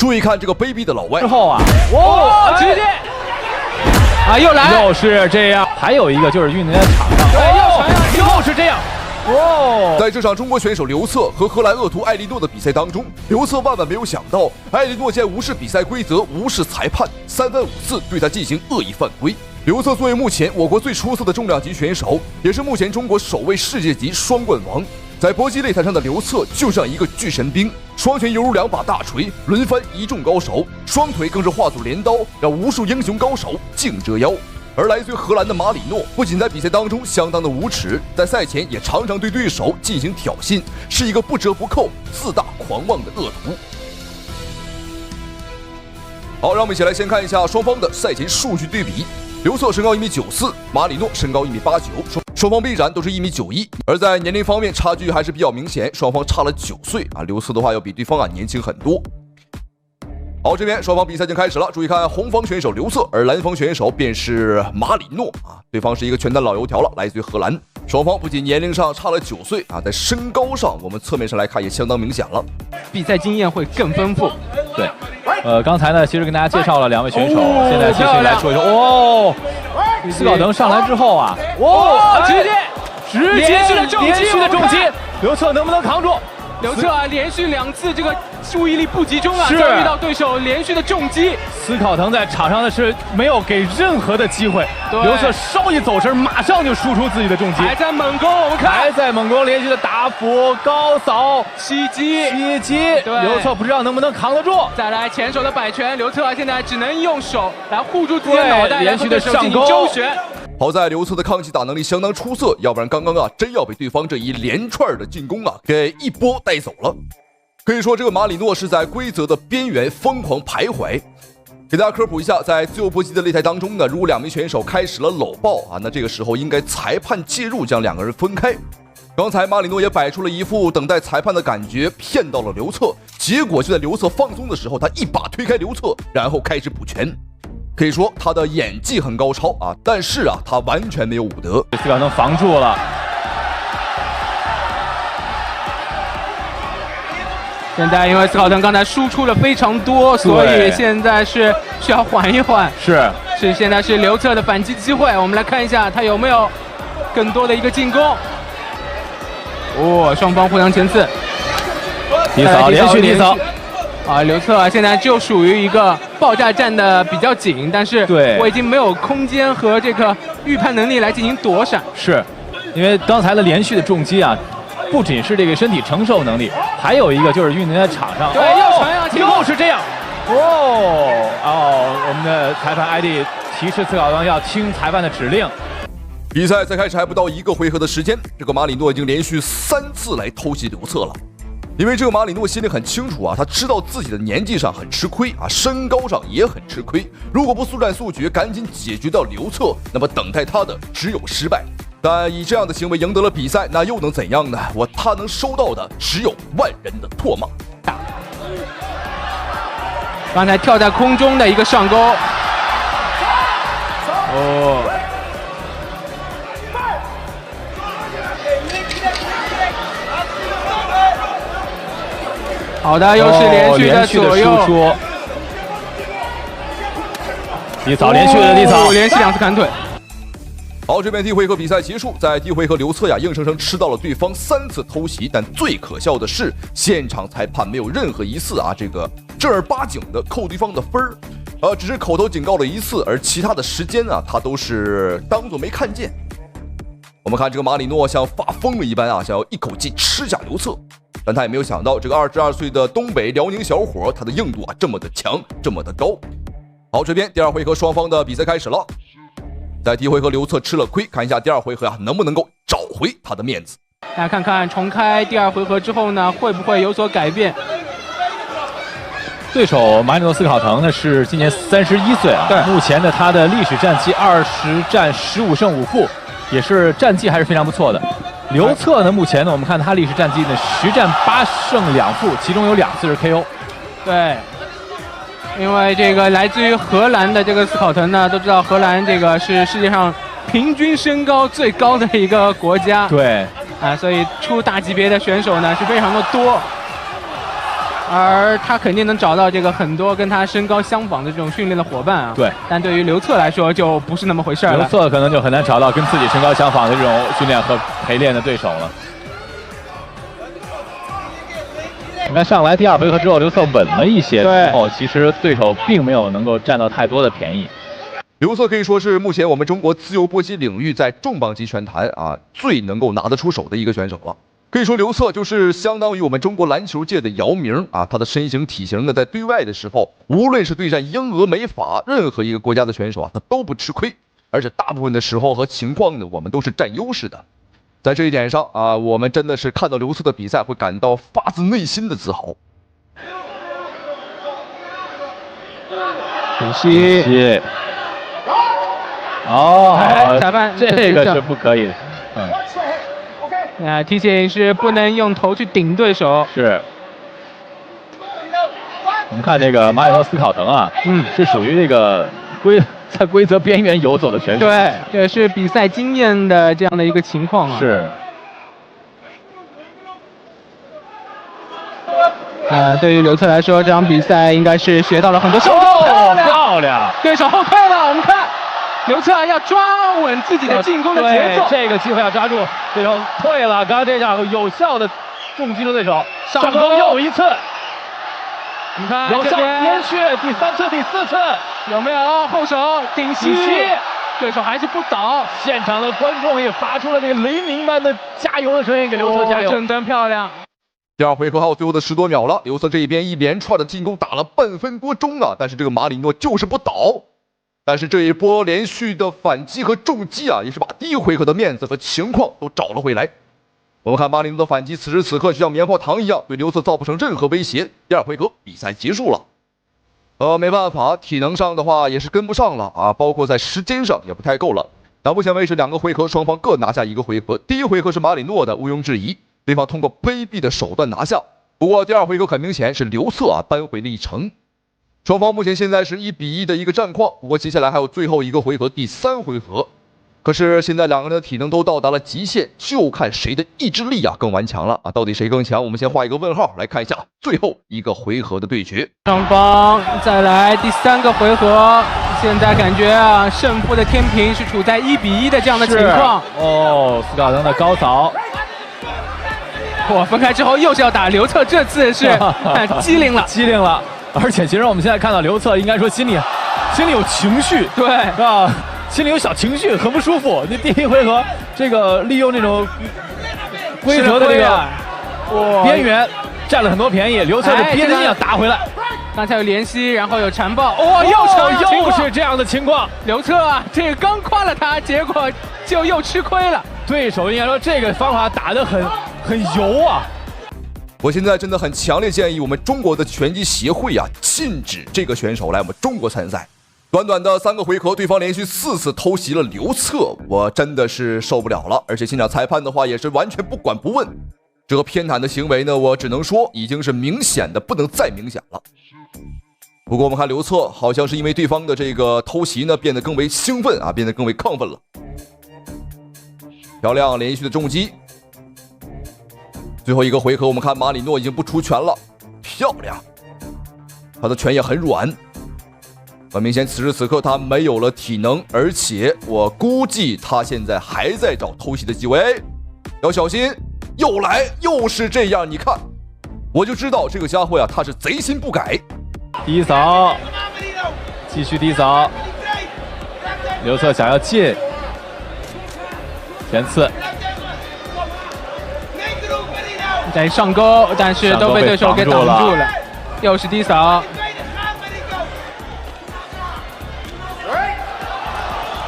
注意看這個卑鄙的老外。之後啊，直接啊又來，又是這樣。還有一個就是運動員在場上，對，又是這樣。在這場中國選手刘策和荷蘭惡徒艾利諾的比賽當中，劉策萬萬沒有想到，艾利諾竟然無視比賽規則，無視裁判，三番五次對他進行惡意犯規。劉策作為目前我國最出色的重量級選手，也是目前中國首位世界級双冠王。在搏擊擂台上的刘策就像一個巨神兵，雙拳猶如兩把大錘，輪番一眾高手，雙腿更是化作鐮刀，讓無數英雄高手盡折腰。而來自於荷蘭的馬里諾不僅在比賽當中相當的無恥，在賽前也常常對對手進行挑釁，是一個不折不扣、自大狂妄的惡徒。好，讓我們一起來先看一下双方的赛前數据对比。刘策身高1.94米，馬里諾身高1.89米，雙方臂展都是1.91米。而在年齡方面差距還是比較明顯，雙方差了9歲啊。劉策的話要比對方年輕很多。好，這邊雙方比賽已經開始了。注意看，紅方選手劉策，而藍方選手便是馬里諾啊。對方是一個拳壇老油條了，來自於荷蘭。雙方不僅年齡上差了9歲啊，在身高上，我們側面上來看也相當明顯了。比賽經驗會更豐富。對，剛才呢，其實跟大家介紹了兩位選手，現在繼續來說一說。斯考滕上來之後啊，直接連續的重擊，劉策能不能扛住？刘策啊，連續2次这個注意力不集中啊，遭遇到對手連續的重擊。斯考滕在場上的是沒有給任何的機會，劉策稍一走神，馬上就輸出自己的重擊，還在猛攻，我們看還在猛攻，連續的打俯、高掃、襲擊，劉策不知道能不能扛得住。再來前手的擺拳，劉策現在只能用手來護住自己的腦袋，連續的上勾周旋。好在劉策的抗擊打能力相當出色，要不然剛剛真要被对方這一連串的進攻給一波帶走了。可以說這個馬里諾是在規則的邊緣瘋狂徘徊。給大家科普一下，在自由搏擊的擂台當中呢，如果2名選手開始了摟抱那這個時候應該裁判介入將2個人分開。剛才馬里諾也擺出了一副等待裁判的感覺，騙到了劉策，結果就在劉策放鬆的時候，他一把推開劉策，然後開始補拳。可以說他的演技很高超但是他完全沒有武德。斯考滕防住了。現在因為斯考滕剛才輸出了非常多，所以現在是需要緩一緩。現在是劉策的反擊機會，我們來看一下他有沒有更多的一個進攻。雙方互相前刺，連續低掃。劉策現在就屬於一個爆炸站的比較緊，但是我已經沒有空間和這個預判能力來進行躲閃。是，因為剛才的連續的重擊不僅是這個身體承受能力，還有一個就是運動員在場上。又是這樣。我們的裁判艾迪提示斯考滕要聽裁判的指令。比賽才開始還不到1個回合的時間，這個馬里諾已經連續3次來偷襲劉策了。因為這個馬里諾心裡很清楚他知道自己的年紀上很吃虧身高上也很吃虧。如果不速戰速決，趕緊解決掉劉策，那麼等待他的只有失敗。但以這樣的行為贏得了比賽，那又能怎樣呢？他能收到的只有萬人的唾罵。剛才跳在空中的一個上勾。好的，又是連續的左右輸出，低掃，連續的低掃，連續2次砍腿。好，這邊第一回合比賽結束，在第一回合劉策硬生生吃到了對方3次偷襲，但最可笑的是，現場裁判沒有任何一次這個正兒八經的扣對方的分兒，只是口頭警告了1次，而其他的時間他都是當作沒看見。我們看這個馬里諾像發瘋了一般想要一口氣吃下劉策。但他也沒有想到，這個22歲的東北遼寧小伙，他的硬度這麼的強，這麼的高。好，這邊第2回合雙方的比賽開始了。在第1回合劉策吃了虧，看一下第2回合能不能夠找回他的面子。大家看看重開第2回合之後呢，會不會有所改變？對手馬里諾斯考滕呢是今年31歲目前的他的歷史戰績20戰15勝5負，也是戰績還是非常不錯的。劉策呢，目前呢，我們看他歷史戰績呢10戰8勝2負，其中有2次是 KO。對，因為這個來自於荷蘭的這個斯考滕呢，都知道荷蘭這個是世界上平均身高最高的一個國家。對，所以出大級別的選手呢是非常的多。而他肯定能找到这个很多跟他身高相仿的这种训練的夥伴啊。對，但對於劉策來說就不是那麼回事了。劉策可能就很難找到跟自己身高相仿的這種訓練和陪練的對手了。你看上來第2回合之後，劉策穩了一些，之後其實對手並沒有能夠佔到太多的便宜。劉策可以說是目前我們中國自由搏擊領域在重磅級拳壇啊最能夠拿得出手的一個選手了。可以說劉策就是相當於我們中國籃球界的姚明啊，他的身形體型呢，在對外的時候，無論是對戰英俄美法任何一個國家的選手啊，他都不吃虧，而且大部分的時候和情況呢，我們都是佔優勢的。在這一點上啊，我們真的是看到劉策的比賽會感到發自內心的自豪。主席，哦，裁判，這個是不可以的。提醒是不能用頭去頂對手。是。我們看這個馬里諾斯考滕啊，是屬於這個在規則邊緣游走的選手。對，這是比賽經驗的這樣的一個情況啊。是。對於劉策來說，這場比賽應該是學到了很多。漂亮！對手後退了，我們看。劉策要抓穩自己的進攻的節奏，這個機會要抓住。對手退了，剛剛這樣有效的重擊了對手，上攻又一次。你看，有效連續第3次、第4次，有沒有後手頂膝？對手還是不倒。現場的觀眾也發出了這個雷鳴般的加油的聲音，給劉策加油。正燈漂亮。第2回合還有最後的10多秒了，劉策這一邊一連串的進攻打了半分多鐘啊，但是這個馬里諾就是不倒。但是這一波連續的反擊和重擊啊，也是把第1回合的面子和情況都找了回來。我們看馬里諾的反擊，此時此刻就像棉花糖一樣，對劉策造不成任何威脅。第2回合比賽結束了。沒辦法，體能上的話也是跟不上了啊，包括在時間上也不太夠了。到目前為止2個回合雙方各拿下1個回合，第1回合是馬里諾的毋庸置疑，對方通過卑鄙的手段拿下。不過第2回合很明顯是劉策啊扳回了一城。雙方目前現在是1比1的一個戰況，不過接下來還有最後1個回合，第3回合。可是現在2個人的體能都到達了極限，就看誰的意志力啊更頑強了啊！到底誰更強？我們先畫一個問號，來看一下最後1個回合的對決。雙方再來第3個回合，現在感覺啊勝負的天平是處在1比1的這樣的情況。哦，斯考滕的高掃。分開之後又是要打劉策，這次是機靈了，機靈了。而且其實我們現在看到劉策，應該說心裡有情緒，對啊，心裡有小情緒，很不舒服。你第1回合這個利用這種規則的這個邊緣佔了很多便宜，劉策的邊心要打回來。剛才有連吸，然後有纏抱，又是這樣的情況。劉策啊，這個剛誇了他，結果就又吃虧了。對手應該說這個方法打得很油啊。我現在真的很強烈建議我們中國的拳擊協會啊，禁止這個選手來我們中國參賽。短短的3個回合，對方連續4次偷襲了劉策，我真的是受不了了。而且現場裁判的話也是完全不管不問，這個偏袒的行為呢，我只能說已經是明顯的不能再明顯了。不過我們看劉策好像是因為對方的這個偷襲呢，變得更為興奮啊，變得更為亢奮了。漂亮連續的重擊。最後1個回合，我們看馬里諾已經不出拳了，漂亮，他的拳也很軟，很明顯此時此刻他沒有了體能，而且我估計他現在還在找偷襲的機會，要小心，又來，又是這樣，你看，我就知道這個家伙呀，他是賊心不改。低掃，繼續低掃，劉策想要進，前刺。在上勾，但是都被對手給擋住了。又是低掃。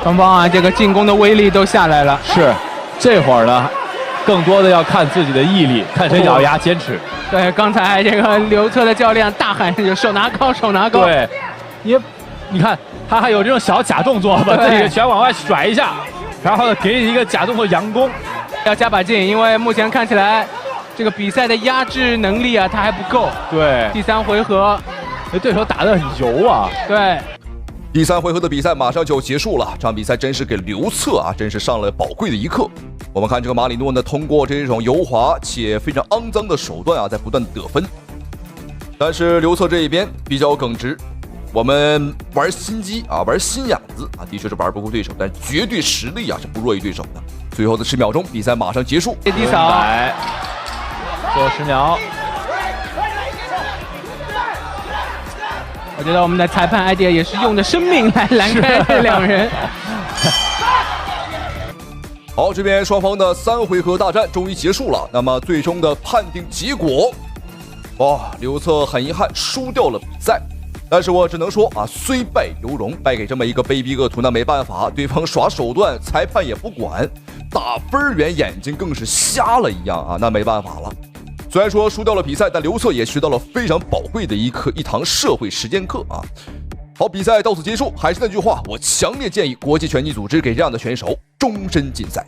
雙方啊，這個進攻的威力都下來了。是，這會兒呢，更多的要看自己的毅力，看誰咬牙堅持。對，剛才這個劉策的教練大喊就手拿高，手拿高。對，你看他還有這種小假動作，把自己的拳往外甩一下，然後給你一個假動作佯攻，要加把勁，因為目前看起來。這個比賽的壓制能力啊，他還不夠。對，第3回合，對手打得很油啊。對，第3回合的比賽馬上就結束了，這場比賽真是給劉策啊，真是上了寶貴的一課。我們看這個馬里諾呢，通過這種油滑且非常骯髒的手段啊，在不斷得分。但是刘策这一邊比較耿直，我們玩心機啊，玩心眼子啊，的確是玩不過對手，但絕對實力啊是不弱於對手的。最後的10秒鐘，比賽馬上結束。低掃，最後10秒。我覺得我們的裁判 idea 也是用的生命來攔開這兩人。好，這邊雙方的3回合大戰終於結束了。那麼最終的判定結果，哇，劉策很遺憾輸掉了比賽。但是我只能說啊，雖敗猶榮，敗給這麼一個卑鄙惡徒那沒辦法，對方耍手段，裁判也不管，打分員眼睛更是瞎了一樣啊，那沒辦法了。雖然說輸掉了比賽，但劉策也學到了非常寶貴的一堂社會實踐課啊。好，比賽到此結束。還是那句話，我強烈建議國際拳擊組織給這樣的選手終身禁賽。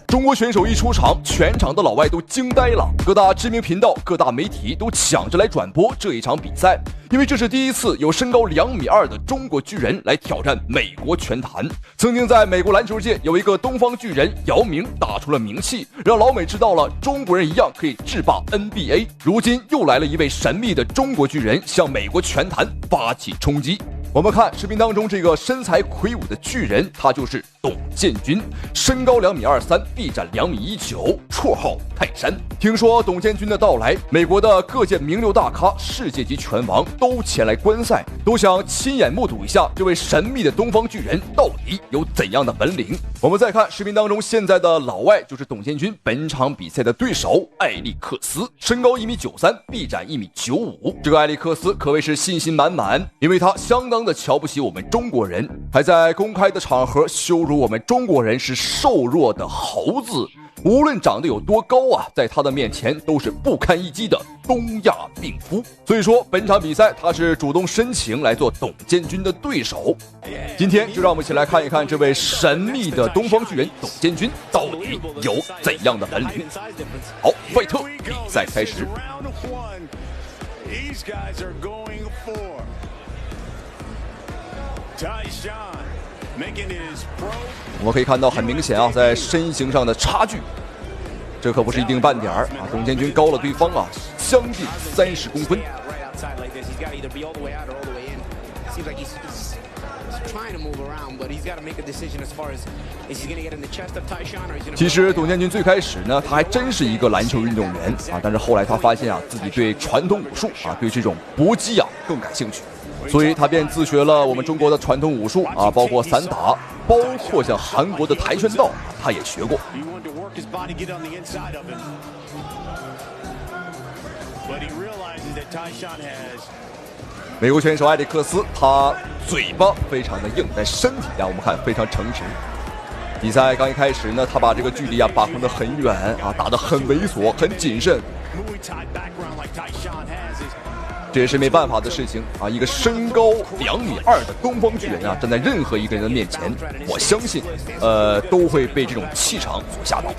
中國選手一出場，全場的老外都驚呆了，各大知名頻道、各大媒體都搶着來轉播這一場比賽，因為這是第一次有身高2.2米的中國巨人來挑戰美國拳壇。曾經在美國籃球界有一個東方巨人姚明打出了名氣，讓老美知道了中國人一樣可以制霸 NBA。如今又來了一位神秘的中國巨人，向美國拳壇發起衝擊。我們看視頻當中這個身材魁梧的巨人，他就是董建軍，身高2.23米，臂展2.19米，綽號泰山。聽說董建軍的到來，美國的各界名流大咖、世界級拳王都前來觀賽，都想親眼目睹一下這位神秘的東方巨人到底有怎樣的本領。我們再看視頻當中現在的老外，就是董建軍本場比賽的對手艾利克斯，身高1.93米，臂展1.95米。這個艾利克斯可謂是信心滿滿，因為他相當的瞧不起我們中國人，還在公開的場合羞辱我們中國人是瘦弱的猴子。無論長得有多高啊，在他的面前都是不堪一擊的東亞病夫。所以說本場比賽他是主動申請來做董建軍的對手。今天就讓我們一起來看一看這位神秘的東方巨人董建軍到底有怎樣的本領。好，費特比賽開始。我們可以看到很明顯啊，在身形上的差距，這可不是一丁半點兒啊！董建軍高了對方啊將近30公分。其實董建軍最開始呢，他還真是一個籃球運動員啊，但是後來他發現啊，自己對傳統武術啊，對這種搏擊啊更感興趣。所以他便自學了我們中國的傳統武術啊，包括散打，包括像韓國的跆拳道，他也學過。美國選手艾利克斯，他嘴巴非常的硬，但身體啊，我們看非常誠實。比賽剛一開始呢，他把這個距離啊把控得很遠啊，打得很猥瑣，很謹慎。這也是沒辦法的事情啊！一個身高2.2米的東方巨人啊，站在任何一個人的面前，我相信，都會被這種氣場所嚇到。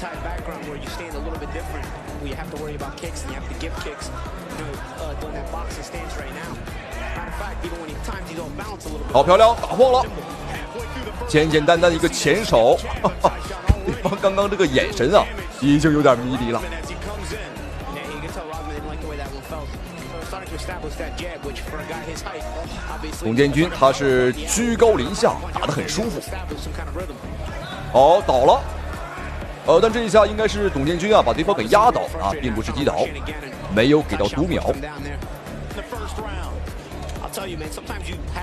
好漂亮，打晃了，簡簡單單一個前手，對方剛剛這個眼神啊，已經有點迷離了。董建軍他是居高臨下，打得很舒服。好，倒了。但這一下應該是董建軍啊把對方給壓倒啊，並不是擊倒，沒有給到讀秒。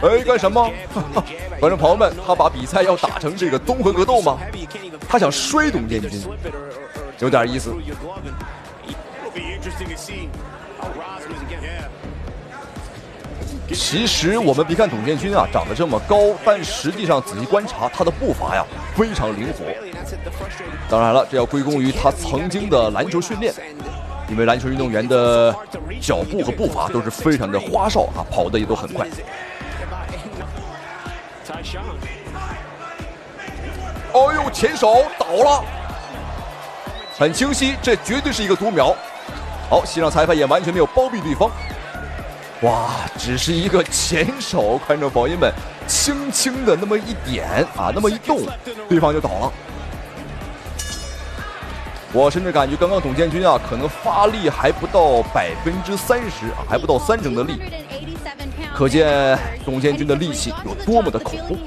幹什麼？觀眾朋友們，他把比賽要打成這個綜合格鬥嗎？他想摔董建軍，有點意思。其實我們別看董建軍啊長得這麼高，但實際上仔細觀察他的步伐呀非常靈活。當然了，這要歸功於他曾經的籃球訓練，因為籃球運動員的腳步和步伐都是非常的花哨啊，跑得也都很快。哦呦，前手倒了，很清晰，這絕對是一個讀秒。好，現場裁判也完全沒有包庇對方。哇，只是一個前手，觀眾朋友們，輕輕的那麼一點啊，那麼一動，對方就倒了。我甚至感觉刚刚董建军啊，可能发力还不到30%啊，还不到30%的力，可见董建军的力气有多么的恐怖。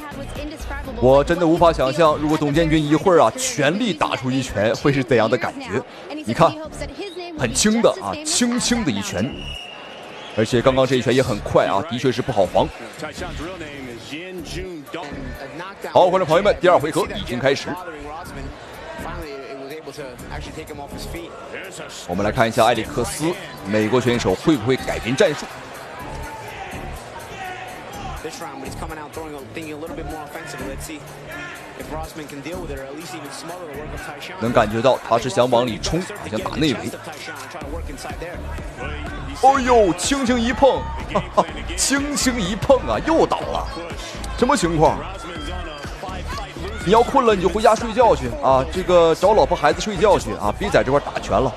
我真的无法想象，如果董建军一会儿啊全力打出一拳，会是怎样的感觉。你看，很轻的啊，轻轻的一拳，而且刚刚这一拳也很快啊，的確是不好防。好，觀眾朋友們，第二回合已經開始。我們來看一下埃里克斯，美國選手會不會改變戰術？能感覺到他是想往裡衝，好像打內圍。哎呦，輕輕一碰，哈哈，輕輕一碰啊，又倒了，什麼情況？你要困了你就回家睡覺去啊，這個找老婆孩子睡覺去啊，別在這塊打拳了。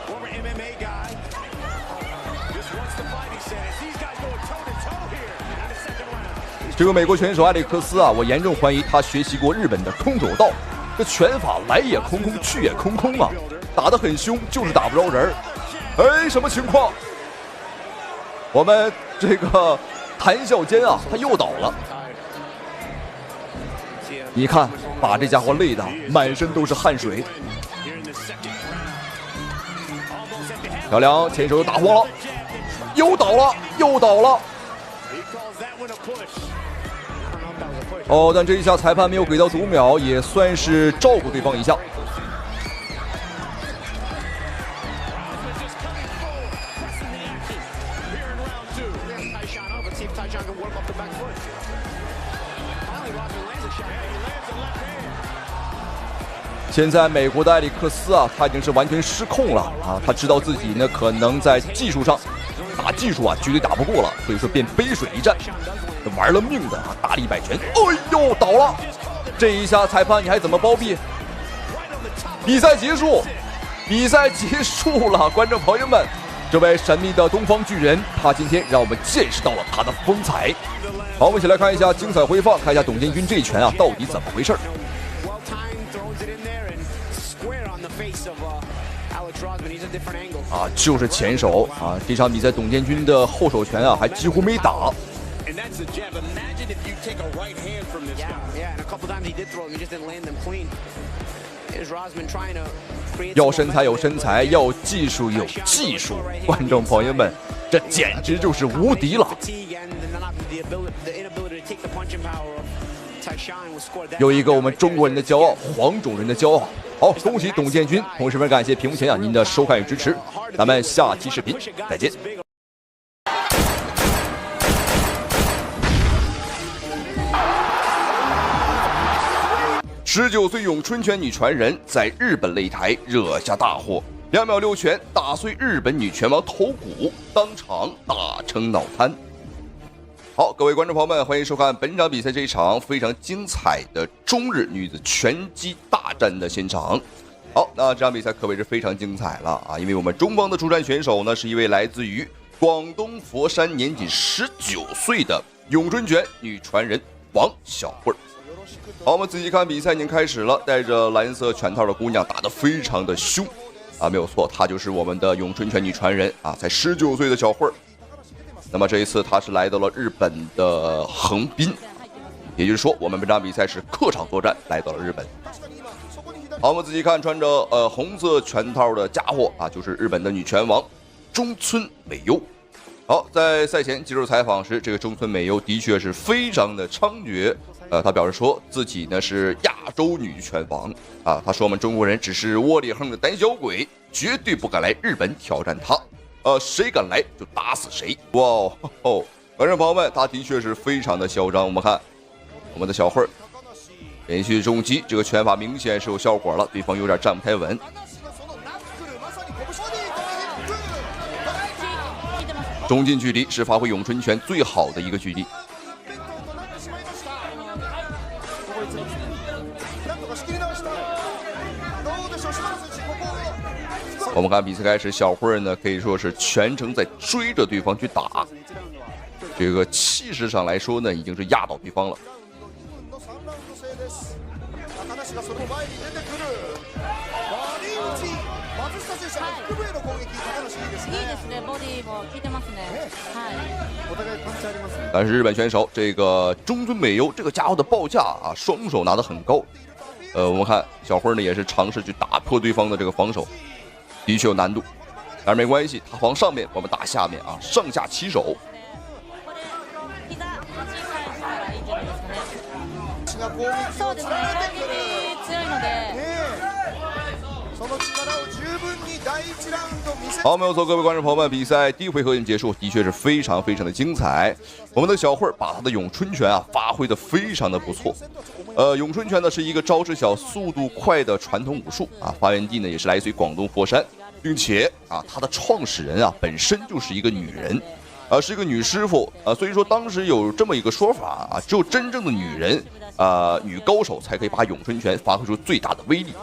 這個美國選手埃里克斯啊，我嚴重懷疑他學習過日本的空手道，這拳法來也空空，去也空空啊，打得很兇，就是打不着人。哎，什麼情況？我們這個談笑間啊，他又倒了。你看，把這家伙累得滿身都是汗水。漂亮，前手又打慌了，又倒了，又倒了。哦，但這一下裁判沒有給到讀秒，也算是照顧對方一下。現在美國的埃里克斯啊，他已經是完全失控了啊！他知道自己呢可能在技術上打技術啊絕對打不過了，所以說便背水一戰，玩了命的啊，大力擺拳。哎呦，倒了！這一下裁判你還怎麼包庇？比賽結束，比賽結束了，觀眾朋友們，這位神秘的東方巨人，他今天讓我們見識到了他的風采。好，我們一起來看一下精彩回放，看一下董建軍這一拳啊到底怎麼回事。啊，就是前手啊！這場比賽董建軍的後手拳啊，還幾乎沒打。要身材有身材，要技術有技術，觀眾朋友們，這簡直就是無敵了！有一個我們中國人的驕傲，黃種人的驕傲。好，恭喜董建軍！同時，感謝屏幕前啊您的收看與支持，咱們下期視頻再見。19歲詠春拳女傳人在日本擂台惹下大禍，2秒6拳打碎日本女拳王頭骨，當場打成腦癱。好，各位觀眾朋友們，歡迎收看本場比賽這一場非常精彩的中日女子拳擊大戰的現場。好，那這場比賽可謂是非常精彩了啊！因為我們中方的出戰選手呢，是一位來自於廣東佛山年僅19歲的詠春拳女傳人王小慧。好，我們仔細看比賽已經開始了，帶着藍色拳套的姑娘打得非常的兇啊，沒有錯，她就是我們的詠春拳女傳人啊，才19歲的小慧。那麼這一次他是來到了日本的橫濱，也就是說我們本場比賽是客場作戰，來到了日本。好，我們仔細看穿着紅色拳套的家伙啊，就是日本的女拳王中村美優。好，在賽前接受採訪時，這個中村美優的確是非常的猖獗，他表示說自己呢是亞洲女拳王啊，他說我們中國人只是窩裡橫的膽小鬼，絕對不敢來日本挑戰他。誰敢來就打死誰！哇哦，觀眾朋友們，他的確是非常的囂張。我們看我們的小慧連續重擊，這個拳法明顯是有效果了，對方有點站不太穩。中近距離是發揮詠春拳最好的一個距離。我們看比賽開始，小慧呢可以說是全程在追着對方去打，這個氣勢上來說呢，已經是壓倒對方了。但是日本选手这个中村美优这个家伙的报价啊，双手拿得很高。我们看小辉呢也是尝试去打破对方的这个防守，的确有難度，但是沒關係，他防上面，我們打下面啊，上下齊手。そうですね、攻撃強いので。好，没有错，各位觀眾朋友們，比賽第一回合已經結束，的確是非常非常的精彩。我們的小慧把他的詠春拳啊發揮得非常的不錯。詠春拳呢是一個招式小、速度快的傳統武術啊，發源地呢也是來自於廣東佛山，並且啊，它的創始人啊本身就是一個女人。是一個女師傅啊，所以說當時有這麼一個說法啊，只有真正的女人女高手才可以把詠春拳發揮出最大的威力。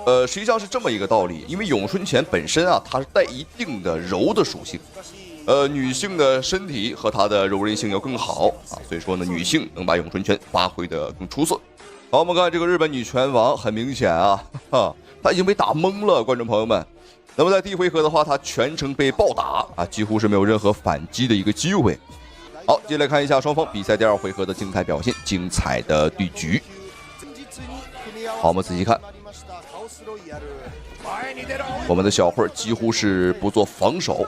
實際上是這麼一個道理，因為詠春拳本身啊，它是帶一定的柔的屬性，女性的身體和她的柔韌性要更好啊，所以說呢，女性能把詠春拳發揮得更出色。好，我們看這個日本女拳王，很明顯啊，她已經被打懵了，觀眾朋友們。那麼在第一回合的話，他全程被暴打啊，幾乎是沒有任何反擊的一個機會。好，接下來看一下雙方比賽第二回合的精彩表現，精彩的對局。好，我們仔細看，我們的小慧幾乎是不做防守，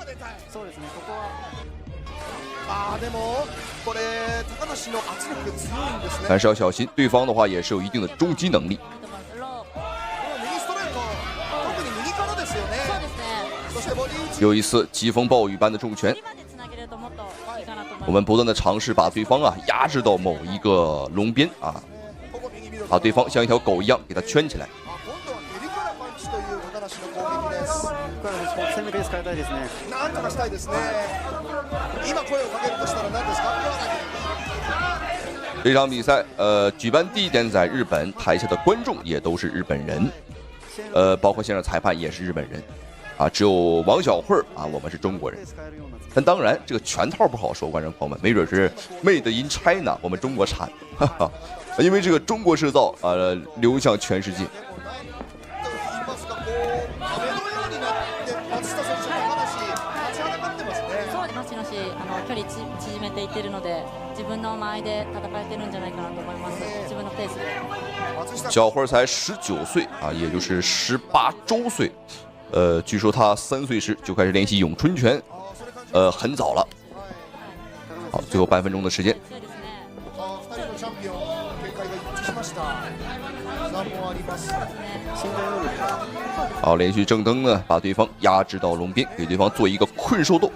但是要小心，對方的話也是有一定的終擊能力。又一次疾風暴雨般的重拳，我們不斷的嘗試把對方啊壓制到某一個龍邊啊，把對方像一條狗一樣給它圈起來。這場比賽舉辦地點在日本，台下的觀眾也都是日本人，包括現場裁判也是日本人。啊，只有王小慧啊，我們是中國人。但當然，這個拳套不好說，觀眾朋友們，沒準是 Made in China，我們中國產，哈哈，因為這個中國製造流向全世界。小慧才19歲啊，也就是18周歲。據說他3歲時就開始練習詠春拳，很早了。好，最後半分鐘的時間。好，連續正蹬呢，把對方壓制到龍邊，給對方做一個困獸鬥。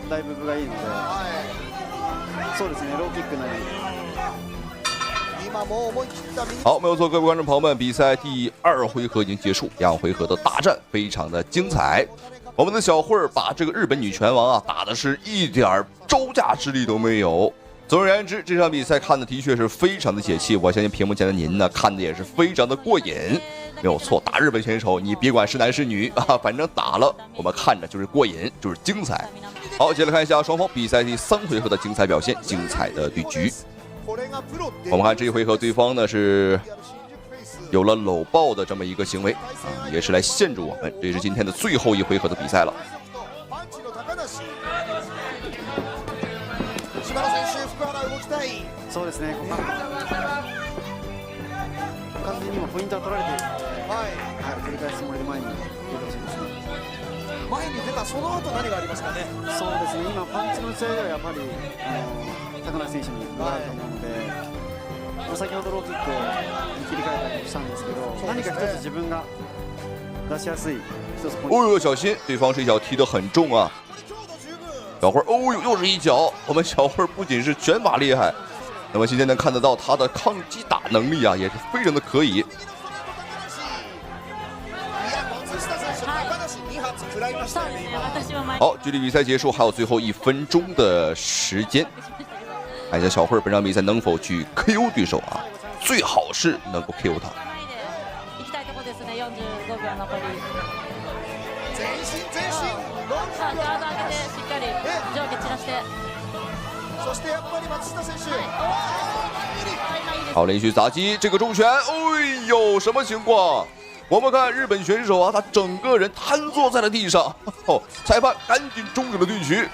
だいぶ分がいいので、そうですね、ローキックなり。好，沒有錯，各位觀眾朋友們，比賽第2回合已經結束，兩回合的大戰非常的精彩。我們的小慧把這個日本女拳王啊打的是一點招架之力都沒有。總而言之，這場比賽看的的確是非常的解氣，我相信屏幕前的您呢看的也是非常的過癮。沒有錯，打日本選手，你別管是男是女啊，反正打了，我們看着就是過癮，就是精彩。好，接着看一下雙方比賽第3回合的精彩表現，精彩的對局。我們看這一回合，對方呢是有了摟抱的這麼一個行為啊，也是來限制我們。這是今天的最後一回合的比賽了。そうですね。完全に今ポイントは取られているので、取り返すつもりで前に出てほしいですね。前に出たその後何がありますかね。そうですね。今パンチの打ち合いではやっぱり高梨選手に分があると思うので、先ほどローキックに切り替えたりしたんですけど、何か一つ自分が出しやすい一つポイント。哦呦，小心，對方這一腳踢得很重啊！小慧，哦呦，又是一腳。我們小慧不僅是拳法厲害。那麼今天能看得到他的抗擊打能力啊，也是非常的可以。好，距離比賽結束還有最後1分鐘的時間，看一下小慧本場比賽能否去 KO 對手啊，最好是能夠 KO 他。行きたいところですね。45秒残り。さあガード上げてしっかり上下散らして。そしてやっぱり松下選手。好，连续砸击这个重拳，哎呦，什么情况？我们看日本选手啊，他整个人瘫坐在了地上，哦，裁判赶紧终止了对局。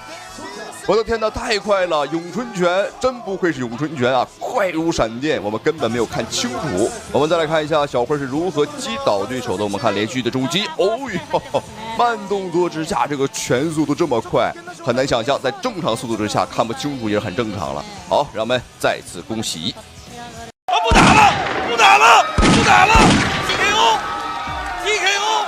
我的天哪，太快了！咏春拳真不愧是咏春拳啊，快如闪電，我們根本沒有看清楚。我們再來看一下小慧是如何擊倒對手的。我們看連續的重擊，哦喲，慢動作之下，這個拳速都這麼快，很難想象在正常速度之下看不清楚也是很正常了。好，讓我們再次恭喜。不打了，不打了，不打了 ！TKO，TKO，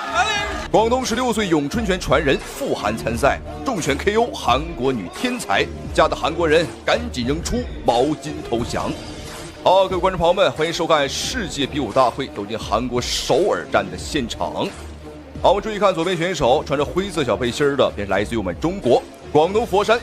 廣東16歲詠春拳傳人傅涵參賽，重拳 KO 韓國女天才，嚇得韓國人趕緊扔出毛巾投降。好，各位觀眾朋友們，歡迎收看世界比武大會，走進韓國首爾站的現場。好，我們注意看左邊選手穿着灰色小背心的，便是來自於我們中國廣東佛山。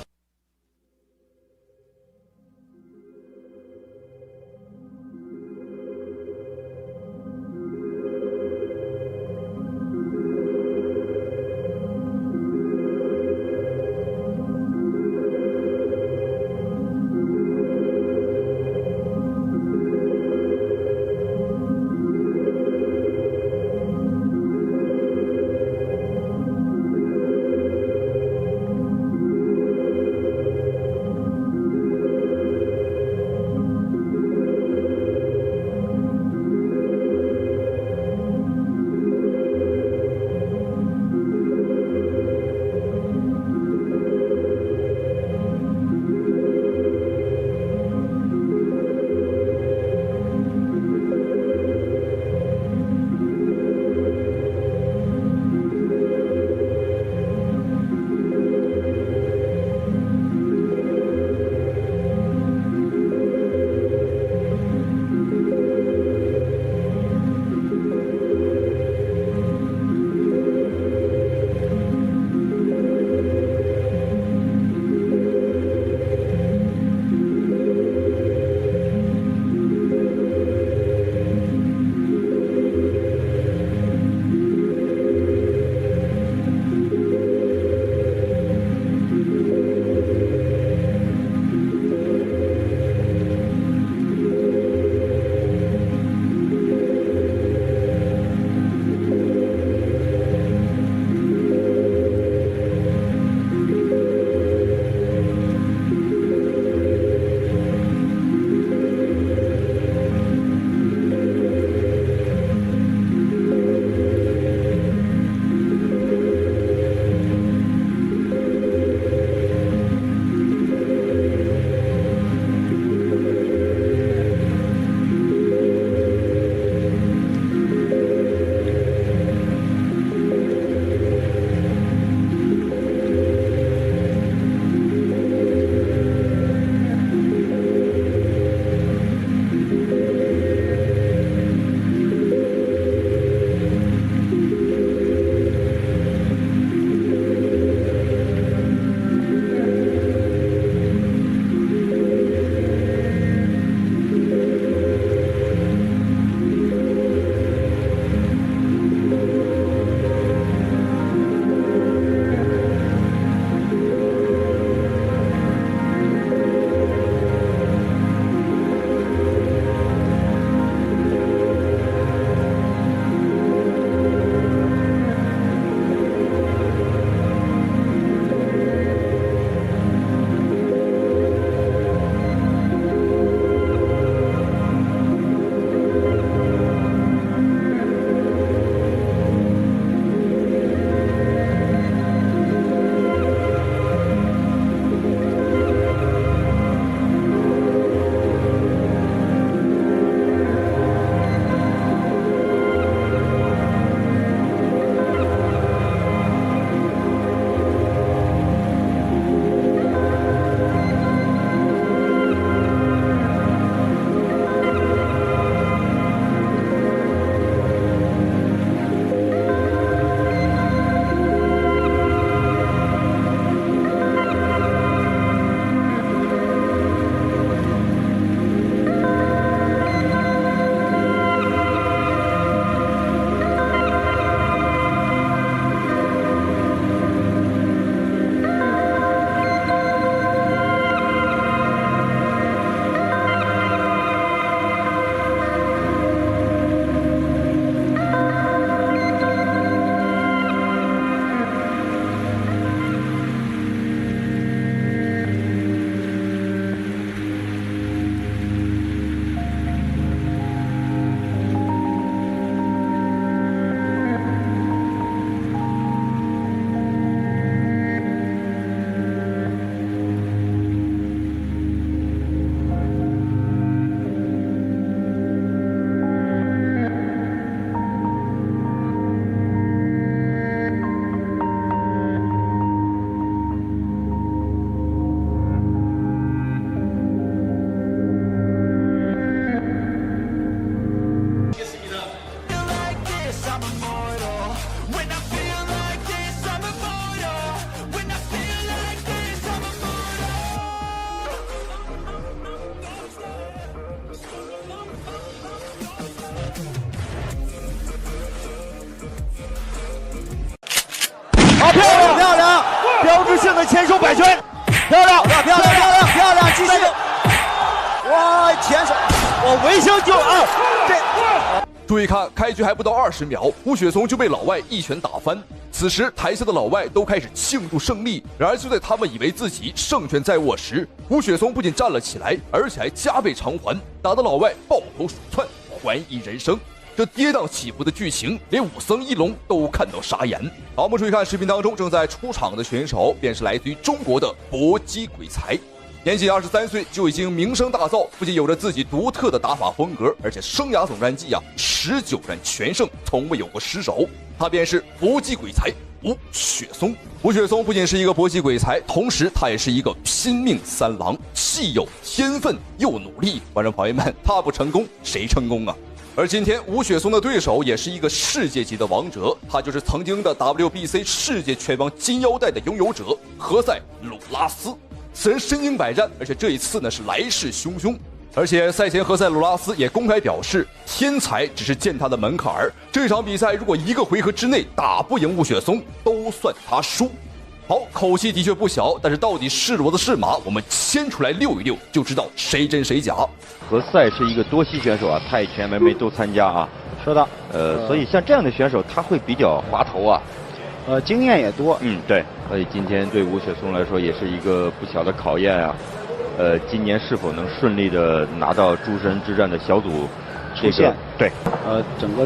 的前手摆拳，漂亮，继续！哇，前手，我微笑就啊，注意看，开局还不到20秒，吴雪松就被老外一拳打翻。此时台下的老外都开始庆祝胜利，然而就在他们以为自己胜券在握时，吴雪松不仅站了起来，而且还加倍偿还，打得老外抱头鼠窜，怀疑人生。这跌宕起伏的剧情，连武僧一龙都看到傻眼。好，我们注意看视频当中正在出场的选手，便是来自于中国的搏击鬼才。年仅23岁就已经名声大噪，不仅有着自己独特的打法风格，而且生涯总战绩19战全胜，从未有过失手。他便是搏击鬼才吴雪松。吴雪松不仅是一个搏击鬼才，同時他也是一個拼命三郎，既有天分又努力。觀眾朋友們，他不成功誰成功啊？而今天吳雪松的對手也是一個世界級的王者，他就是曾經的 WBC 世界拳王金腰帶的擁有者何塞·魯拉斯。此人身經百戰，而且這一次呢是來勢洶洶。而且賽前何塞·魯拉斯也公開表示，天才只是踐踏的門檻兒。這場比賽如果一個回合之內打不贏吳雪松，都算他輸。好，口氣的確不小，但是到底是騾子是馬，我們先出來溜一溜，就知道誰真誰假。何塞是一個多棲選手啊，泰拳、MMA都參加啊。是的，所以像這樣的選手，他會比較滑頭啊。經驗也多。對，所以今天對吳雪松來說也是一個不小的考驗啊。今年是否能順利的拿到諸神之戰的小組出線？對，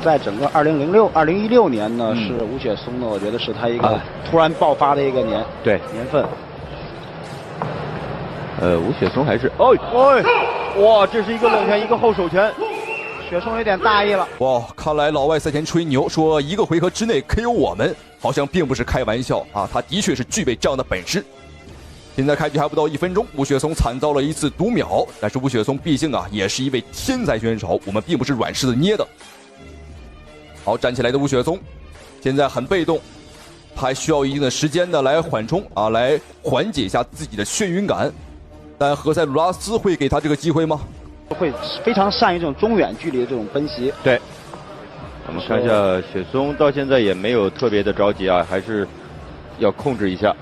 在整個2016年呢，是吳雪松呢，我覺得是他一個突然爆發的一個年份。吳雪松還是哇，這是一個冷拳，一個後手拳。雪松有點大意了。哇，看來老外賽前吹牛說一個回合之內 KO 我們，好像並不是開玩笑啊，他的確是具備這樣的本事。現在開局還不到1分鐘，吳雪松慘遭了一次讀秒，但是吳雪松畢竟也是一位天才選手，我們並不是軟柿子捏的。好，站起來的吳雪松現在很被動，他還需要一定的時間來緩衝啊，來緩解一下自己的眩暈感。但何塞·魯拉斯會給他這個機會嗎？會非常善於這種中遠距離的這種奔襲。對，我們看一下雪松到現在也沒有特別的着急啊，還是要控制一下。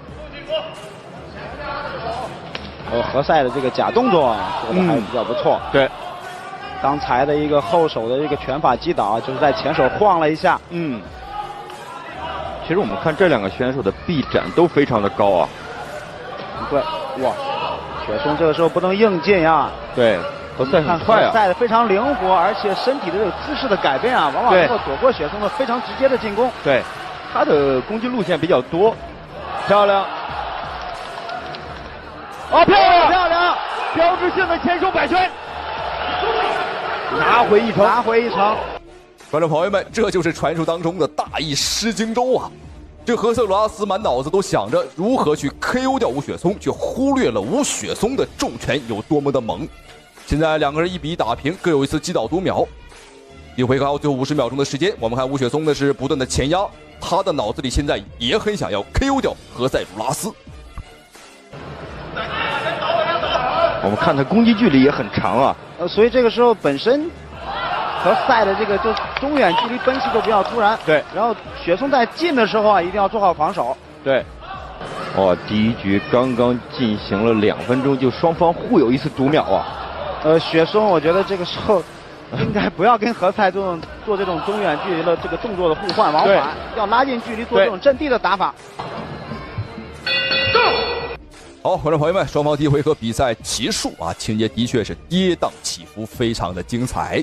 何塞的這個假動作做得還比較不錯。對，剛才的一個後手的一個拳法擊倒，就是在前手晃了一下。其實我們看這兩個選手的臂展都非常的高啊。對，哇，雪松這個時候不能硬進啊。對，何塞很快啊。何塞的非常靈活，而且身體的這個姿勢的改變啊，往往能夠躲過雪松的非常直接的進攻。對，他的攻擊路線比較多，漂亮。漂亮！標誌性的前手擺拳，拿回一城。觀眾朋友們，這就是傳說當中的大意失荊州啊！這何塞·魯拉斯滿腦子都想着如何去 KO 掉吳雪松，卻忽略了吳雪松的重拳有多麼的猛。現在兩個人1比1打平，各有一次擊倒讀秒。一回合還有最後50秒鐘的時間，我們看吳雪松的是不斷的前壓，他的腦子裡現在也很想要 KO 掉何塞·魯拉斯。我們看他攻擊距離也很長啊，所以這個時候本身何塞的這個就中遠距離奔襲都比較突然。對，然後雪松在近的時候一定要做好防守。對，哇，第一局剛剛進行了2分鐘，就雙方互有一次讀秒啊。雪松我覺得這個時候應該不要跟何塞做這種中遠距離的這個動作的互換往返，要拉近距離做這種陣地的打法。好，觀眾朋友們，雙方第一回合比賽結束啊，情節的確是跌宕起伏，非常的精彩。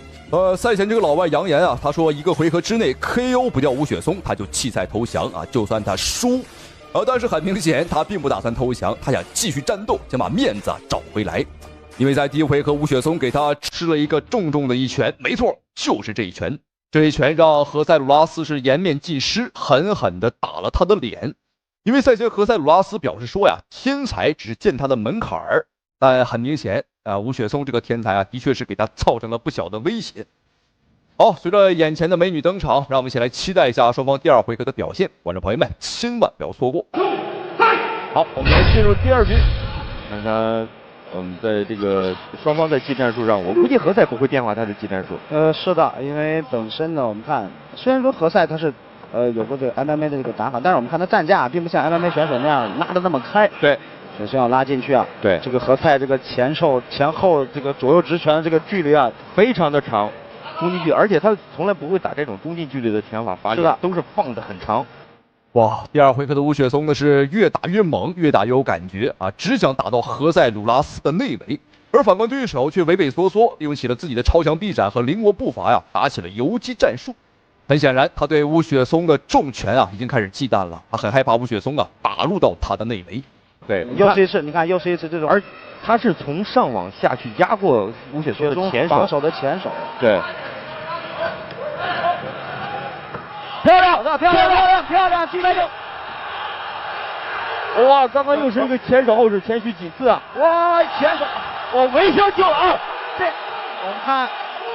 賽前這個老外揚言啊，他說一個回合之內 KO 不掉吳雪松，他就棄賽投降啊，就算他輸。但是很明顯，他並不打算投降，他想繼續戰鬥，想把面子找回來。因為在第一回合，吳雪松給他吃了一個重重的一拳，沒錯，就是這一拳。這一拳讓何塞·魯拉斯是顏面盡失，狠狠地打了他的臉。因為賽前何塞·魯拉斯表示說呀，天才只是踐踏的門檻兒，但很明顯吳雪松這個天才的確是給他造成了不小的威脅。好，隨着眼前的美女登場，讓我們一起來期待一下雙方第二回合的表現，觀眾朋友們千萬不要錯過。好，我們來進入第二局，看看我們在這個雙方在技戰術上，我估計何塞不會變化他的技戰術。是的，因為本身呢，我們看雖然說何塞他是有过这个 MMA 的这个打法，但是我们看他站架并不像 MMA 选手那样拉得那么开。对，首先要拉进去啊。对，这个何蔡这个前后这个左右直拳的这个距离啊，非常的长，中近距，而且他从来不会打这种中近距离的拳法发力，都是放得很长。哇，第二回合的吴雪松呢是越打越猛，越打越有感觉啊，只想打到何塞鲁拉斯的内围，而反观对手却畏畏缩缩，利用起了自己的超强臂展和灵活步伐呀，打起了游击战術。很显然，他对吴雪松的重拳啊已经開始忌憚了，他很害怕吳雪松啊打入到他的內圍。對，又是一次，你看又是一次這種，而他是從上往下去壓過吳雪松的前手，防守的前手。對，漂亮，擊敗球！哇，剛剛又是一個前手後手前虛幾次啊！哇，前手，微笑救啊！這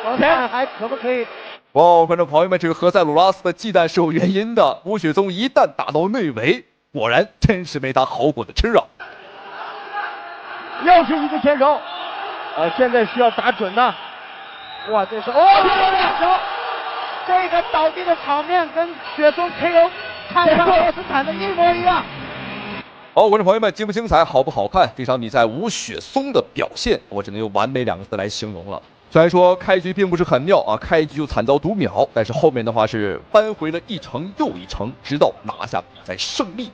我們看還可不可以？哇，觀眾朋友們，這個何塞魯拉斯的忌憚是有原因的。吳雪松一旦打到內圍，果然真是沒他好果的吃啊！又是一個前手，現在需要打準的。哇，這是漂亮球！這個倒地的場面跟雪松 KO 看上去是慘的一模一樣。好，觀眾朋友們，精不精彩，好不好看？這場比賽吳雪松的表現，我只能用完美兩個字來形容了。雖然說開局並不是很妙啊，開局就慘遭讀秒，但是後面的話是扳回了一城又一城，直到拿下比賽勝利。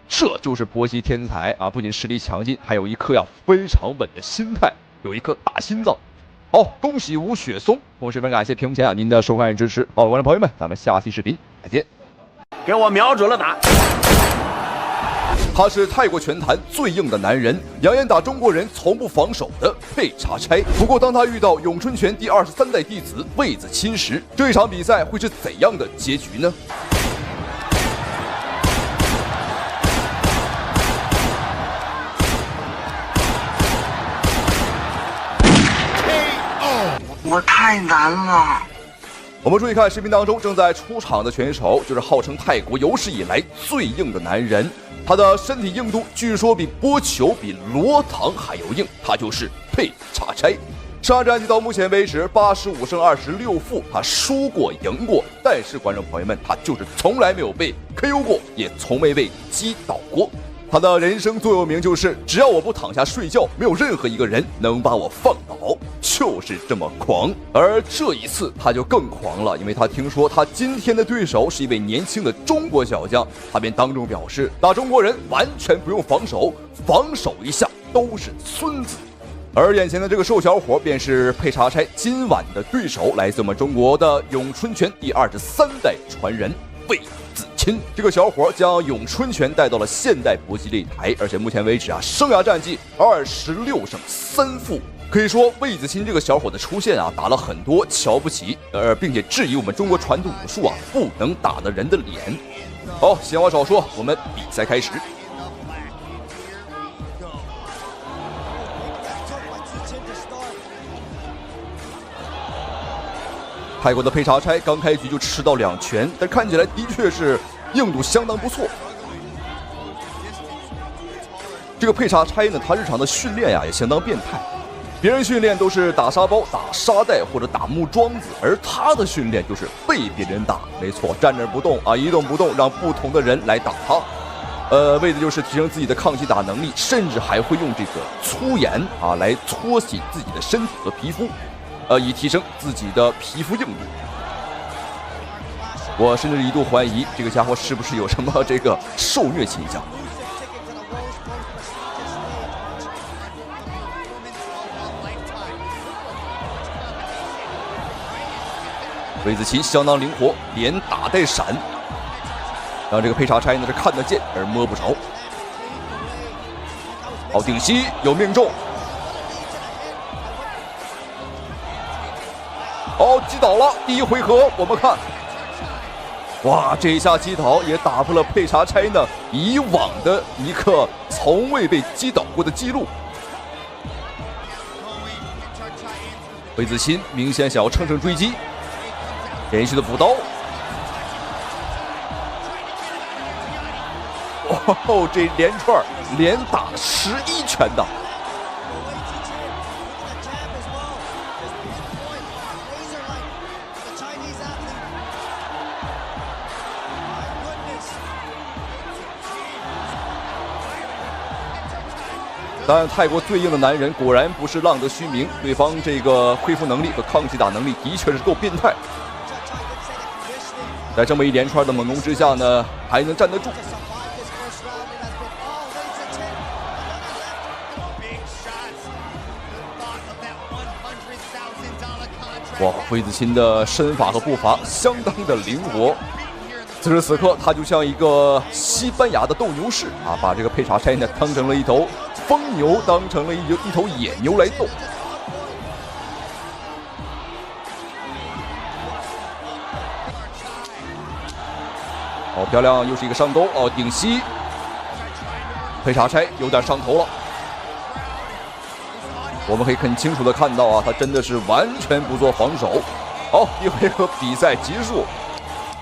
這就是搏擊天才啊！不僅實力強勁，還有一顆非常穩的心態，有一顆大心臟。好，恭喜吳雪松！同時，非常感謝屏幕前您的收看與支持。好，觀眾朋友們，咱們下期視頻再見。給我瞄準了打。他是泰國拳壇最硬的男人，揚言打中國人從不防守的佩查差。不過，當他遇到詠春拳第23代弟子魏子欽時，這場比賽會是怎樣的結局呢？我太難了。我們注意看視頻當中正在出場的選手，就是號稱泰國有史以來最硬的男人。他的身體硬度據說比波球、比羅唐還要硬，他就是佩查差。上戰績到目前為止85勝26負，他輸過贏過，但是觀眾朋友們，他就是從來沒有被 KO 過，也從沒被擊倒過。他的人生座右銘就是只要我不躺下睡覺，沒有任何一個人能把我放倒，就是這麼狂。而這一次他就更狂了，因為他聽說他今天的對手是一位年輕的中國小將，他便當眾表示打中國人完全不用防守，防守一下都是孫子。而眼前的這個瘦小伙便是佩查差今晚的對手，來自我們中國的詠春拳第23代傳人魏子欽。這個小伙將詠春拳帶到了現代搏擊擂台，而且目前為止生涯戰績26勝3負。可以說魏子欽這個小伙的出現打了很多瞧不起並且質疑我們中國傳統武術不能打的人的臉。好，閒話少說，我們比賽開始。泰國的佩查差剛開局就吃到2拳，但看起來的確是硬度相當不錯。這個佩查差呢，他日常的訓練也相當變態。別人訓練都是打沙包、打沙袋或者打木樁子，而他的訓練就是被別人打。沒錯，站那不動一動不動，讓不同的人來打他。為的就是提升自己的抗擊打能力，甚至還會用這個粗鹽來搓洗自己的身體和皮膚。以提升自己的皮膚硬度。我甚至一度懷疑這個家伙是不是有什麼這個受虐傾向。魏子欽相當靈活，連打帶閃，讓這個佩查差呢是看得見而摸不着。好，頂膝有命中。好，擊倒了。第一回合我們看，哇，這一下擊倒也打破了佩查差呢以往的一個從未被擊倒過的記錄。魏子欽明顯想要乘勝追擊，連續的補刀。哦，這連串連打11拳的。但泰國最硬的男人果然不是浪得虚名，对方这个恢復能力和抗擊打能力的確是夠變態。在這麼一連串的猛攻之下呢，還能站得住。哇，魏子钦的身法和步伐相當的靈活。此時此刻，他就像一個西班牙的鬥牛士啊，把這個佩查差呢當成了一頭瘋牛，當成了一頭野牛來鬥。好漂亮，又是一個上勾哦，頂膝。佩查差有點上頭了。我們可以很清楚的看到啊，他真的是完全不做防守。好，一回合比賽結束。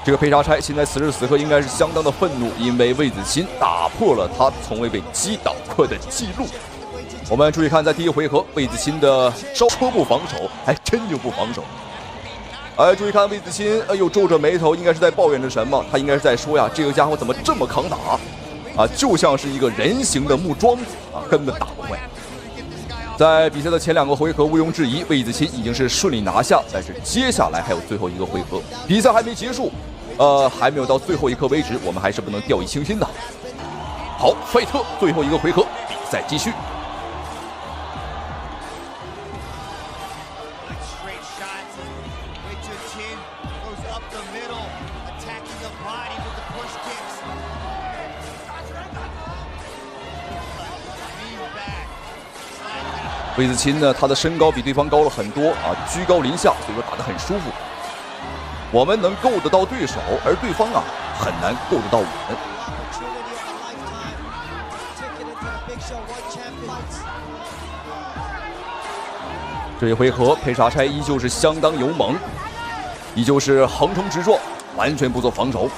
這個佩查差現在此時此刻應該是相當的憤怒，因為魏子钦打破了他從未被擊倒過的記錄。我們注意看，在第一回合，魏子钦的說不防守，還真就不防守。哎，注意看魏子钦，哎呦，皺着眉頭，應該是在抱怨着什麼？他應該是在說呀，這個家伙怎麼這麼抗打啊？就像是一個人形的木樁子啊，根本打不壞。在比賽的前2個回合，毋庸置疑，魏子钦已經是順利拿下。但是接下來還有最後一個回合，比賽還沒結束，還沒有到最後一刻為止，我們還是不能掉以輕心的。好，費特，最後一個回合，比賽繼續。魏子钦呢，他的身高比對方高了很多啊，居高臨下，所以說打得很舒服。我們能夠得到對手，而對方啊很難夠得到我們。這一回合，佩查差依舊是相當勇猛，依舊是橫衝直撞，完全不做防守。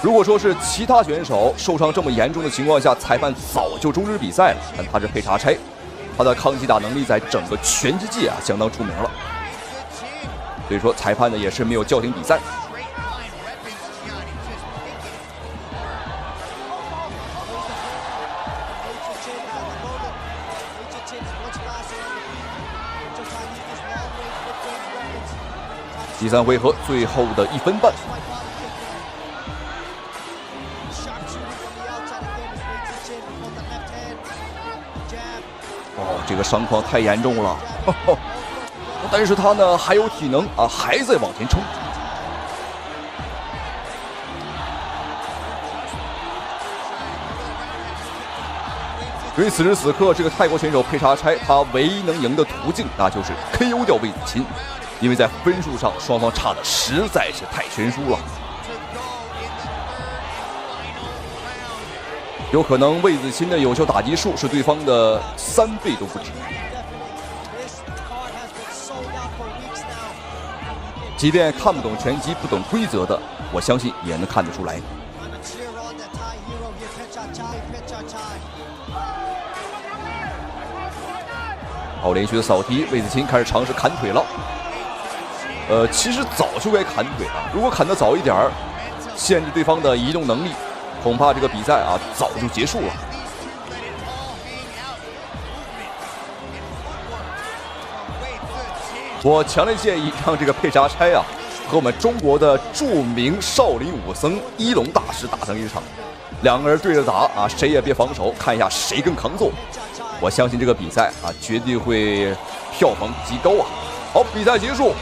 如果說是其他選手受傷這麼嚴重的情況下，裁判早就終止比賽了，但他是佩查差。他的抗擊打能力在整個拳擊界啊相當出名了，所以說裁判呢也是沒有叫停比賽。第3回合最後的1分半。這個傷況太嚴重了，但是他呢還有體能啊，還在往前衝。所以此時此刻，這個泰國選手佩查差他唯一能贏的途徑，那就是 KO 掉魏子钦，因為在分數上雙方差的實在是太懸殊了。有可能魏子钦的有效打擊數是對方的3倍都不止。即便看不懂拳擊、不懂規則的，我相信也能看得出來。好，連續的掃踢，魏子钦開始嘗試砍腿了。其實早就該砍腿了，如果砍得早一點，限制對方的移動能力，恐怕這個比賽啊早就結束了。我強烈建議讓這個佩查差啊和我們中國的著名少林武僧一龍大師打上一場，2個人對着打啊，誰也別防守，看一下誰更抗揍。我相信這個比賽啊絕對會票房極高啊。好，比賽結束。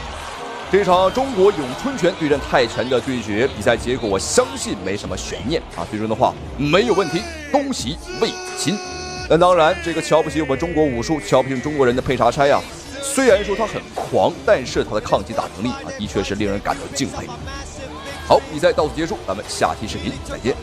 這場中國詠春拳對戰泰拳的對決，比賽結果我相信沒什麼懸念啊，最終的話沒有問題，恭喜魏子钦。但當然，這個瞧不起我們中國武術、瞧不起中國人的佩查差呀，雖然說他很狂，但是他的抗擊打能力啊，的確是令人感到敬佩。好，比賽到此結束，咱們下期視頻再見。